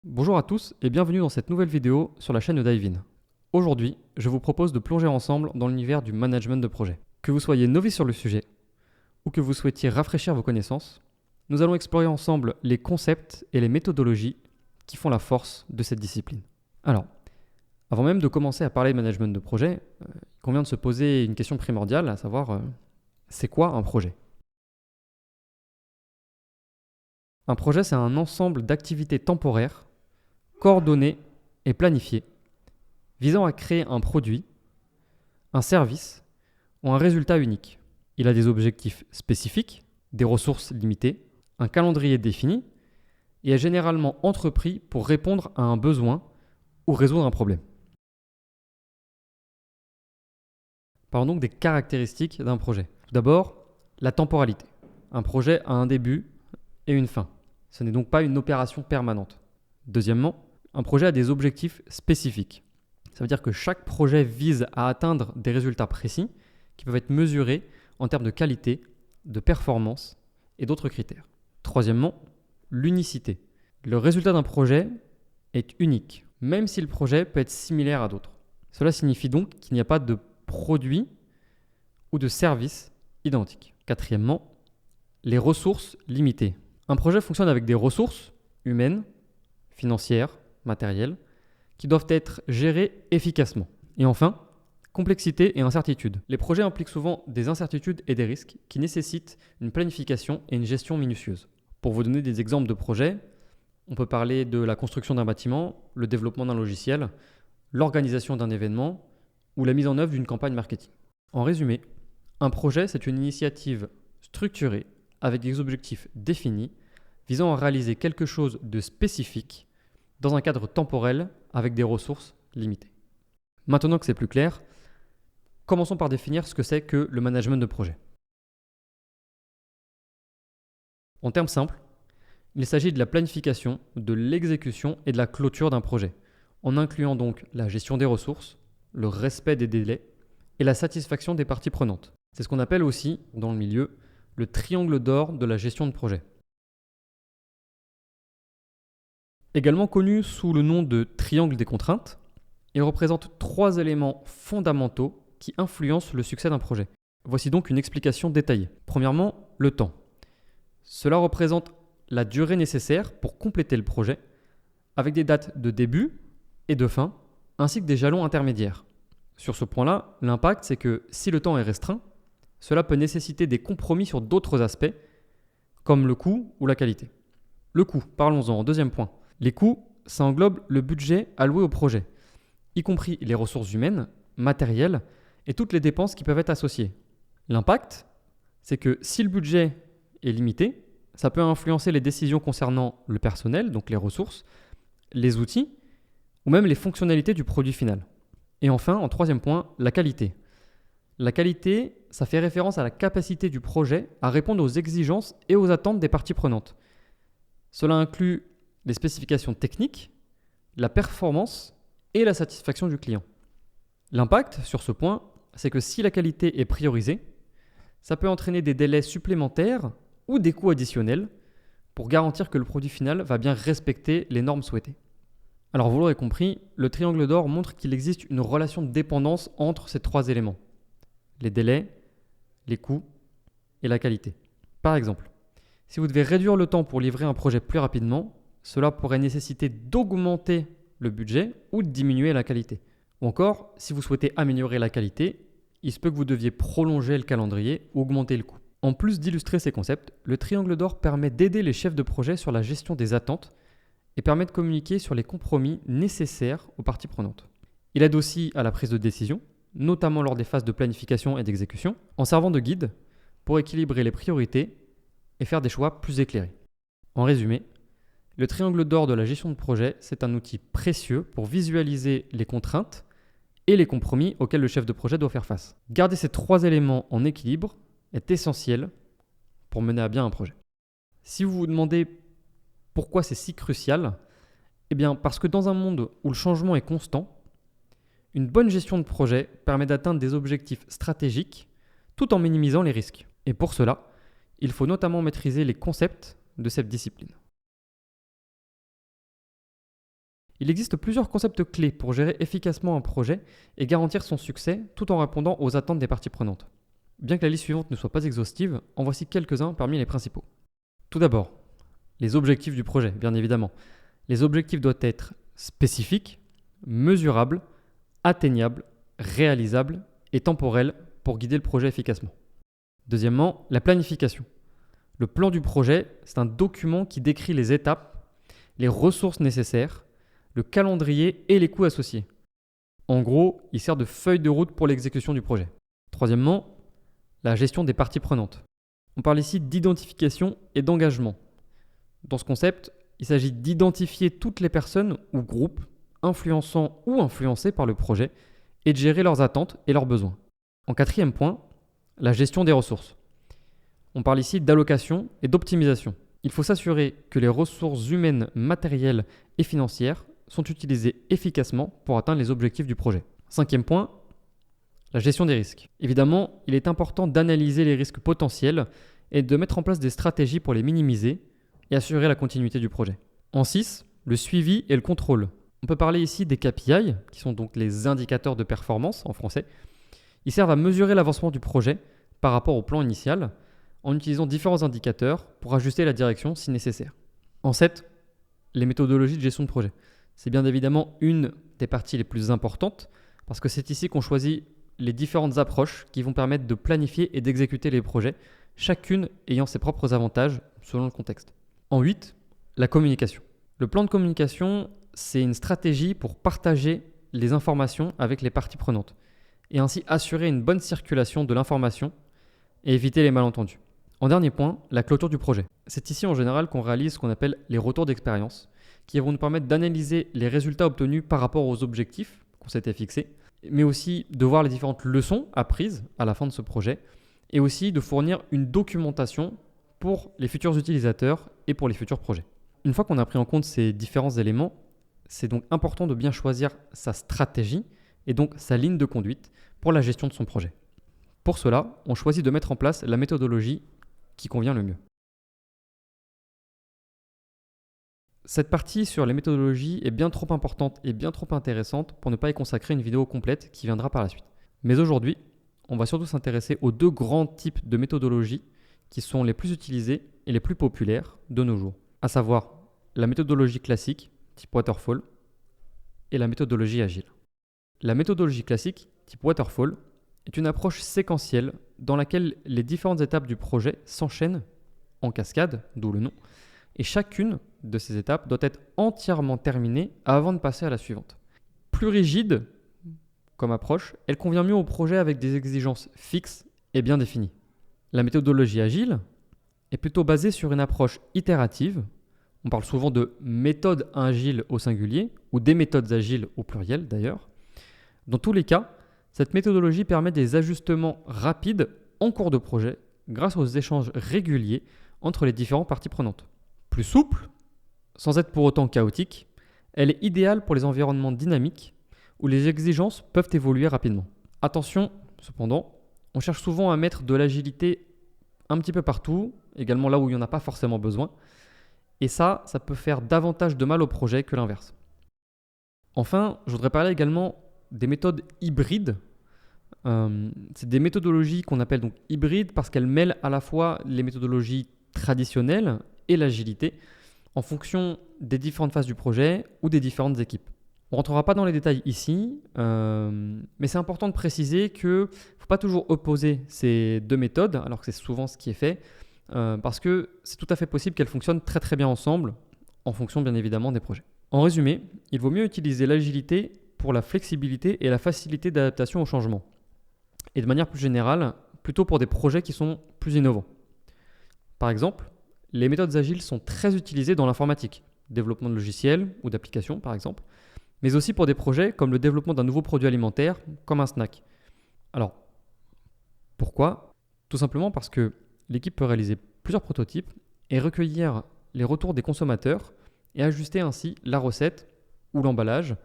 Bonjour à tous et bienvenue dans cette nouvelle vidéo sur la chaîne de Dive-In. Aujourd'hui, je vous propose de plonger ensemble dans l'univers du management de projet. Que vous soyez novice sur le sujet ou que vous souhaitiez rafraîchir vos connaissances, nous allons explorer ensemble les concepts et les méthodologies qui font la force de cette discipline. Alors, avant même de commencer à parler de management de projet, il convient de se poser une question primordiale, à savoir, c'est quoi un projet ? Un projet, c'est un ensemble d'activités temporaires coordonnées et planifiées, visant à créer un produit, un service ou un résultat unique. Il a des objectifs spécifiques, des ressources limitées, un calendrier défini et est généralement entrepris pour répondre à un besoin ou résoudre un problème. Parlons donc des caractéristiques d'un projet. Tout d'abord, la temporalité. Un projet a un début et une fin. Ce n'est donc pas une opération permanente. Deuxièmement, un projet a des objectifs spécifiques. Ça veut dire que chaque projet vise à atteindre des résultats précis qui peuvent être mesurés en termes de qualité, de performance et d'autres critères. Troisièmement, l'unicité. Le résultat d'un projet est unique, même si le projet peut être similaire à d'autres. Cela signifie donc qu'il n'y a pas de produit ou de service identique. Quatrièmement, les ressources limitées. Un projet fonctionne avec des ressources humaines, financières, matérielles, qui doivent être gérées efficacement. Et enfin, complexité et incertitude. Les projets impliquent souvent des incertitudes et des risques qui nécessitent une planification et une gestion minutieuse. Pour vous donner des exemples de projets, on peut parler de la construction d'un bâtiment, le développement d'un logiciel, l'organisation d'un événement ou la mise en œuvre d'une campagne marketing. En résumé, un projet, c'est une initiative structurée avec des objectifs définis visant à réaliser quelque chose de spécifique dans un cadre temporel avec des ressources limitées. Maintenant que c'est plus clair, commençons par définir ce que c'est que le management de projet. En termes simples, il s'agit de la planification, de l'exécution et de la clôture d'un projet, en incluant donc la gestion des ressources, le respect des délais et la satisfaction des parties prenantes. C'est ce qu'on appelle aussi, dans le milieu, le triangle d'or de la gestion de projet. Également connu sous le nom de triangle des contraintes, il représente 3 éléments fondamentaux qui influencent le succès d'un projet. Voici donc une explication détaillée. Premièrement, le temps. Cela représente la durée nécessaire pour compléter le projet, avec des dates de début et de fin, ainsi que des jalons intermédiaires. Sur ce point-là, l'impact, c'est que si le temps est restreint, cela peut nécessiter des compromis sur d'autres aspects, comme le coût ou la qualité. Le coût, parlons-en en deuxième point. Les coûts, ça englobe le budget alloué au projet, y compris les ressources humaines, matérielles et toutes les dépenses qui peuvent être associées. L'impact, c'est que si le budget est limité, ça peut influencer les décisions concernant le personnel, donc les ressources, les outils ou même les fonctionnalités du produit final. Et enfin, en troisième point, la qualité. La qualité, ça fait référence à la capacité du projet à répondre aux exigences et aux attentes des parties prenantes. Cela inclut les spécifications techniques, la performance et la satisfaction du client. L'impact sur ce point, c'est que si la qualité est priorisée, ça peut entraîner des délais supplémentaires ou des coûts additionnels pour garantir que le produit final va bien respecter les normes souhaitées. Alors vous l'aurez compris, le triangle d'or montre qu'il existe une relation de dépendance entre ces 3 éléments. Les délais, les coûts et la qualité. Par exemple, si vous devez réduire le temps pour livrer un projet plus rapidement, cela pourrait nécessiter d'augmenter le budget ou de diminuer la qualité. Ou encore, si vous souhaitez améliorer la qualité, il se peut que vous deviez prolonger le calendrier ou augmenter le coût. En plus d'illustrer ces concepts, le triangle d'or permet d'aider les chefs de projet sur la gestion des attentes et permet de communiquer sur les compromis nécessaires aux parties prenantes. Il aide aussi à la prise de décision, notamment lors des phases de planification et d'exécution, en servant de guide pour équilibrer les priorités et faire des choix plus éclairés. En résumé, le triangle d'or de la gestion de projet, c'est un outil précieux pour visualiser les contraintes et les compromis auxquels le chef de projet doit faire face. Garder ces 3 éléments en équilibre est essentiel pour mener à bien un projet. Si vous vous demandez pourquoi c'est si crucial, eh bien parce que dans un monde où le changement est constant, une bonne gestion de projet permet d'atteindre des objectifs stratégiques tout en minimisant les risques. Et pour cela, il faut notamment maîtriser les concepts de cette discipline. Il existe plusieurs concepts clés pour gérer efficacement un projet et garantir son succès tout en répondant aux attentes des parties prenantes. Bien que la liste suivante ne soit pas exhaustive, en voici quelques-uns parmi les principaux. Tout d'abord, les objectifs du projet, bien évidemment. Les objectifs doivent être spécifiques, mesurables, atteignables, réalisables et temporels pour guider le projet efficacement. Deuxièmement, la planification. Le plan du projet, c'est un document qui décrit les étapes, les ressources nécessaires, le calendrier et les coûts associés. En gros, il sert de feuille de route pour l'exécution du projet. Troisièmement, la gestion des parties prenantes. On parle ici d'identification et d'engagement. Dans ce concept, il s'agit d'identifier toutes les personnes ou groupes influençant ou influencés par le projet et de gérer leurs attentes et leurs besoins. En quatrième point, la gestion des ressources. On parle ici d'allocation et d'optimisation. Il faut s'assurer que les ressources humaines, matérielles et financières sont utilisées efficacement pour atteindre les objectifs du projet. Cinquième point, la gestion des risques. Évidemment, il est important d'analyser les risques potentiels et de mettre en place des stratégies pour les minimiser et assurer la continuité du projet. En 6, le suivi et le contrôle. On peut parler ici des KPI, qui sont donc les indicateurs de performance en français. Ils servent à mesurer l'avancement du projet par rapport au plan initial en utilisant différents indicateurs pour ajuster la direction si nécessaire. En 7, les méthodologies de gestion de projet. C'est bien évidemment une des parties les plus importantes parce que c'est ici qu'on choisit les différentes approches qui vont permettre de planifier et d'exécuter les projets, chacune ayant ses propres avantages selon le contexte. En 8, la communication. Le plan de communication, c'est une stratégie pour partager les informations avec les parties prenantes et ainsi assurer une bonne circulation de l'information et éviter les malentendus. En dernier point, la clôture du projet. C'est ici en général qu'on réalise ce qu'on appelle les retours d'expérience qui vont nous permettre d'analyser les résultats obtenus par rapport aux objectifs qu'on s'était fixés, mais aussi de voir les différentes leçons apprises à la fin de ce projet et aussi de fournir une documentation pour les futurs utilisateurs et pour les futurs projets. Une fois qu'on a pris en compte ces différents éléments, c'est donc important de bien choisir sa stratégie et donc sa ligne de conduite pour la gestion de son projet. Pour cela, on choisit de mettre en place la méthodologie qui convient le mieux. Cette partie sur les méthodologies est bien trop importante et bien trop intéressante pour ne pas y consacrer une vidéo complète qui viendra par la suite. Mais aujourd'hui, on va surtout s'intéresser aux deux grands types de méthodologies qui sont les plus utilisées et les plus populaires de nos jours, à savoir la méthodologie classique, type Waterfall, et la méthodologie agile. La méthodologie classique, type Waterfall, est une approche séquentielle dans laquelle les différentes étapes du projet s'enchaînent en cascade, d'où le nom, et chacune de ces étapes doit être entièrement terminée avant de passer à la suivante. Plus rigide comme approche, elle convient mieux au projet avec des exigences fixes et bien définies. La méthodologie agile est plutôt basée sur une approche itérative. On parle souvent de méthodes agiles au singulier ou des méthodes agiles au pluriel d'ailleurs. Dans tous les cas, cette méthodologie permet des ajustements rapides en cours de projet grâce aux échanges réguliers entre les différentes parties prenantes. Plus souple, sans être pour autant chaotique, elle est idéale pour les environnements dynamiques où les exigences peuvent évoluer rapidement. Attention, cependant, on cherche souvent à mettre de l'agilité un petit peu partout, également là où il n'y en a pas forcément besoin, et ça peut faire davantage de mal au projet que l'inverse. Enfin, je voudrais parler également des méthodes hybrides. C'est des méthodologies qu'on appelle donc hybrides parce qu'elles mêlent à la fois les méthodologies traditionnelles et l'agilité en fonction des différentes phases du projet ou des différentes équipes. On ne rentrera pas dans les détails ici, mais c'est important de préciser qu'il ne faut pas toujours opposer ces deux méthodes, alors que c'est souvent ce qui est fait, parce que c'est tout à fait possible qu'elles fonctionnent très très bien ensemble, en fonction bien évidemment des projets. En résumé, il vaut mieux utiliser l'agilité pour la flexibilité et la facilité d'adaptation au changement, et de manière plus générale, plutôt pour des projets qui sont plus innovants. Par exemple, les méthodes agiles sont très utilisées dans l'informatique, développement de logiciels ou d'applications par exemple, mais aussi pour des projets comme le développement d'un nouveau produit alimentaire, comme un snack. Alors, pourquoi ? Tout simplement parce que l'équipe peut réaliser plusieurs prototypes et recueillir les retours des consommateurs et ajuster ainsi la recette ou l'emballage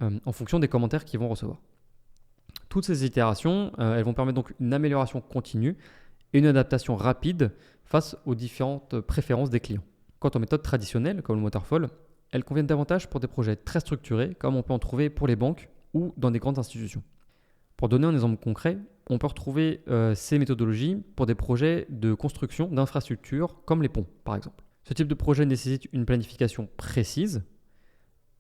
en fonction des commentaires qu'ils vont recevoir. Toutes ces itérations, elles vont permettre donc une amélioration continue et une adaptation rapide face aux différentes préférences des clients. Quant aux méthodes traditionnelles, comme le waterfall, elles conviennent davantage pour des projets très structurés, comme on peut en trouver pour les banques ou dans des grandes institutions. Pour donner un exemple concret, on peut retrouver ces méthodologies pour des projets de construction d'infrastructures comme les ponts, par exemple. Ce type de projet nécessite une planification précise,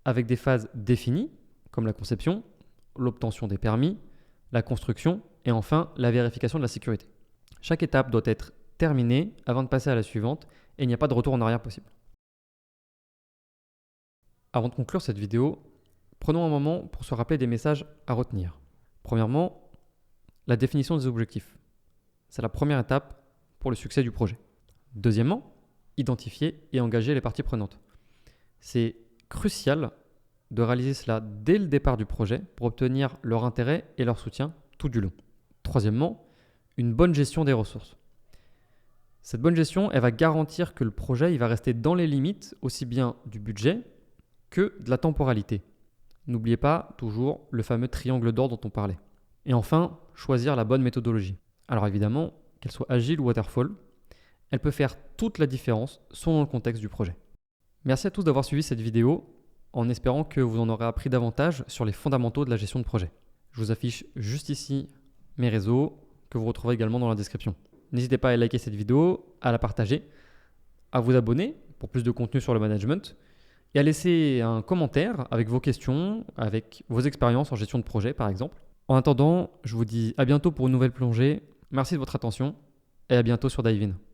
avec des phases définies, comme la conception, l'obtention des permis, la construction et enfin la vérification de la sécurité. Chaque étape doit être terminée avant de passer à la suivante et il n'y a pas de retour en arrière possible. Avant de conclure cette vidéo, prenons un moment pour se rappeler des messages à retenir. Premièrement, la définition des objectifs. C'est la première étape pour le succès du projet. Deuxièmement, identifier et engager les parties prenantes. C'est crucial de réaliser cela dès le départ du projet pour obtenir leur intérêt et leur soutien tout du long. Troisièmement, une bonne gestion des ressources. Cette bonne gestion, elle va garantir que le projet il va rester dans les limites aussi bien du budget que de la temporalité. N'oubliez pas toujours le fameux triangle d'or dont on parlait. Et enfin, choisir la bonne méthodologie. Alors évidemment, qu'elle soit agile ou waterfall, elle peut faire toute la différence selon le contexte du projet. Merci à tous d'avoir suivi cette vidéo en espérant que vous en aurez appris davantage sur les fondamentaux de la gestion de projet. Je vous affiche juste ici mes réseaux que vous retrouverez également dans la description. N'hésitez pas à liker cette vidéo, à la partager, à vous abonner pour plus de contenu sur le management et à laisser un commentaire avec vos questions, avec vos expériences en gestion de projet par exemple. En attendant, je vous dis à bientôt pour une nouvelle plongée. Merci de votre attention et à bientôt sur Dive In.